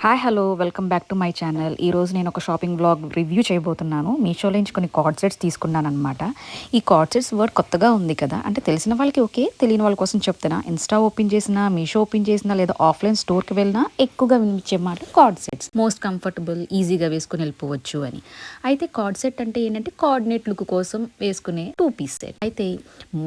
Hi hello welcome back to my channel. ఈరోజు నేను ఒక షాపింగ్ బ్లాగ్ రివ్యూ చేయబోతున్నాను. మీషోలో నుంచి కొన్ని కార్డ్ సెట్స్ తీసుకున్నాను అనమాట. ఈ కార్డ్ సెట్స్ వర్డ్ కొత్తగా ఉంది కదా, అంటే తెలిసిన వాళ్ళకి ఓకే, తెలియని వాళ్ళ కోసం చెప్తున్నా. ఇన్స్టా ఓపెన్ చేసినా, మీషో ఓపెన్ చేసినా, లేదా ఆఫ్లైన్ స్టోర్కి వెళ్ళినా ఎక్కువగా వినిపించే మాట కార్డ్ సెట్స్. మోస్ట్ కంఫర్టబుల్, ఈజీగా వేసుకుని వెళ్ళిపోవచ్చు అని. అయితే కార్డ్ సెట్ అంటే ఏంటంటే కోఆర్డినేట్ లుక్ కోసం వేసుకునే 2 పీస్ సెట్. అయితే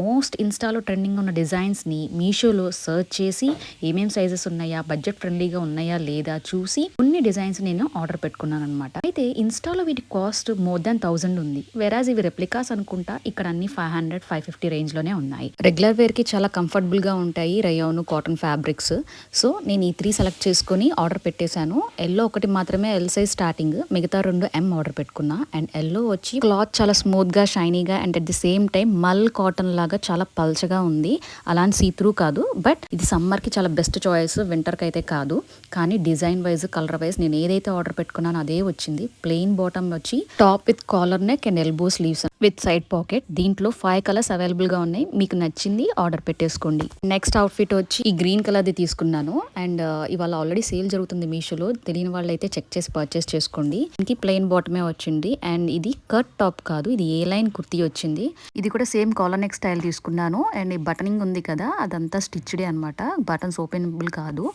మోస్ట్ ఇన్స్టాలో ట్రెండింగ్ ఉన్న డిజైన్స్ని మీషోలో సర్చ్ చేసి ఏమేం సైజెస్ ఉన్నాయా, బడ్జెట్ ఫ్రెండ్లీగా ఉన్నాయా లేదా చూసి కొన్ని డిజైన్స్ నేను ఆర్డర్ పెట్టుకున్నాను అనమాట. అయితే ఇన్స్టాలో వీటి కాస్ట్ మోర్ దాన్ 1000 ఉంది. వెరాజ్ ఇవి రెప్లికాస్ అనుకుంటా. ఇక్కడ అన్ని 500, 550 రేంజ్ లోనే ఉన్నాయి. రెగ్యులర్ వేర్ కి చాలా కంఫర్టబుల్ గా ఉంటాయి రయోన్ కాటన్ ఫ్యాబ్రిక్స్. సో నేను ఈ 3 సెలెక్ట్ చేసుకుని ఆర్డర్ పెట్టేశాను. ఎల్లో ఒకటి మాత్రమే ఎల్ సైజ్ స్టార్టింగ్, మిగతా 2 ఎం ఆర్డర్ పెట్టుకున్నా. అండ్ ఎల్లో వచ్చి క్లాత్ చాలా స్మూత్ గా, షైనీగా and at the same time మల్ కాటన్ లాగా చాలా పల్చగా ఉంది. అలాంటి సీ త్రూ కాదు, బట్ ఇది సమ్మర్ కి చాలా బెస్ట్ చాయిస్, వింటర్ కి అయితే కాదు. కానీ డిజైన్ వైజ్, కలర్ వైజ్ నేను ఏదైతే ఆర్డర్ పెట్టుకున్నానో అదే వచ్చింది. ప్లెయిన్ బాటమ్ వచ్చి top with collar neck and elbow sleeves with side pocket. దీంట్లో 5 కలర్స్ అవైలబుల్ గా ఉన్నాయి. మీకు నచ్చింది ఆర్డర్ పెట్టేసుకోండి. నెక్స్ట్ అవుట్ఫిట్ వచ్చి ఈ గ్రీన్ కలర్ ది తీసుకున్నాను. అండ్ ఇవాళ ఆల్రెడీ సేల్ జరుగుతుంది మీషోలో. తెలియని వాళ్ళు అయితే చెక్ చేసి పర్చేస్ చేసుకోండి. దీనికి ప్లెయిన్ బాటమే వచ్చింది. అండ్ ఇది కట్ టాప్ కాదు, ఇది ఏ లైన్ కుర్తీ వచ్చింది. ఇది కూడా సేమ్ కాలర్ నెక్ స్టైల్ తీసుకున్నాను. అండ్ ఈ బటనింగ్ ఉంది కదా, అదంతా స్టిచ్డే అనమాట. బటన్స్ ఓపెనబుల్ కాదు.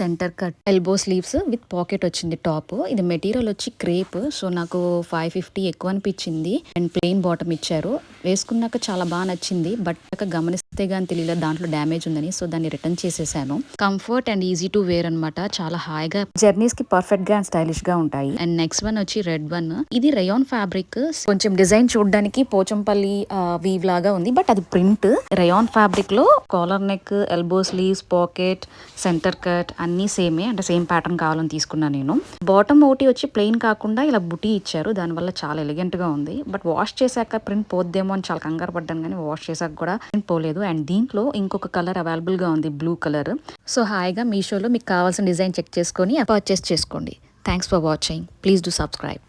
Centre cut, elbow sleeves with pocket వచ్చింది టాప్. ఇది మెటీరియల్ వచ్చి క్రేప్. సో నాకు 550 ఎక్కువ అనిపించింది. అండ్ ప్లెయిన్ బాటమ్ ఇచ్చారు. వేసుకున్నాక చాలా బాగా నచ్చింది. బట్ గమనిస్తే గానీ తెలియలేదు దాంట్లో డ్యామేజ్ ఉందని. సో దాన్ని రిటర్న్ చేసేసాను. Comfort and easy to wear అనమాట. చాలా హాయిగా, జర్నీస్ కి పర్ఫెక్ట్ గా అండ్ స్టైలిష్ గా ఉంటాయి. అండ్ నెక్స్ట్ వన్ వచ్చి రెడ్ వన్. ఇది రయోన్ ఫ్యాబ్రిక్. కొంచెం డిజైన్ చూడడానికి పోచంపల్లి వీవ్ లాగా ఉంది, బట్ అది ప్రింట్. రయోన్ ఫ్యాబ్రిక్ లో collar neck, elbow sleeves, pocket, centre cut అన్ని సేమే. అంటే సేమ్ ప్యాటర్న్ కావాలని తీసుకున్నాను నేను. బాటమ్ ఒకటి వచ్చి ప్లెయిన్ కాకుండా ఇలా బుటీ ఇచ్చారు. దానివల్ల చాలా ఎలిగెంట్ గా ఉంది. బట్ వాష్ చేశాక ప్రింట్ పోద్దేమో అని చాలా కంగారు పడ్డాను, కానీ వాష్ చేశాక కూడా ప్రింట్ పోలేదు. అండ్ దీంట్లో ఇంకొక కలర్ అవైలబుల్ గా ఉంది, బ్లూ కలర్. సో హాయిగా మీషోలో మీకు కావాల్సిన డిజైన్ చెక్ చేసుకొని పర్చేస్ చేసుకోండి. Thanks for watching. Please do subscribe.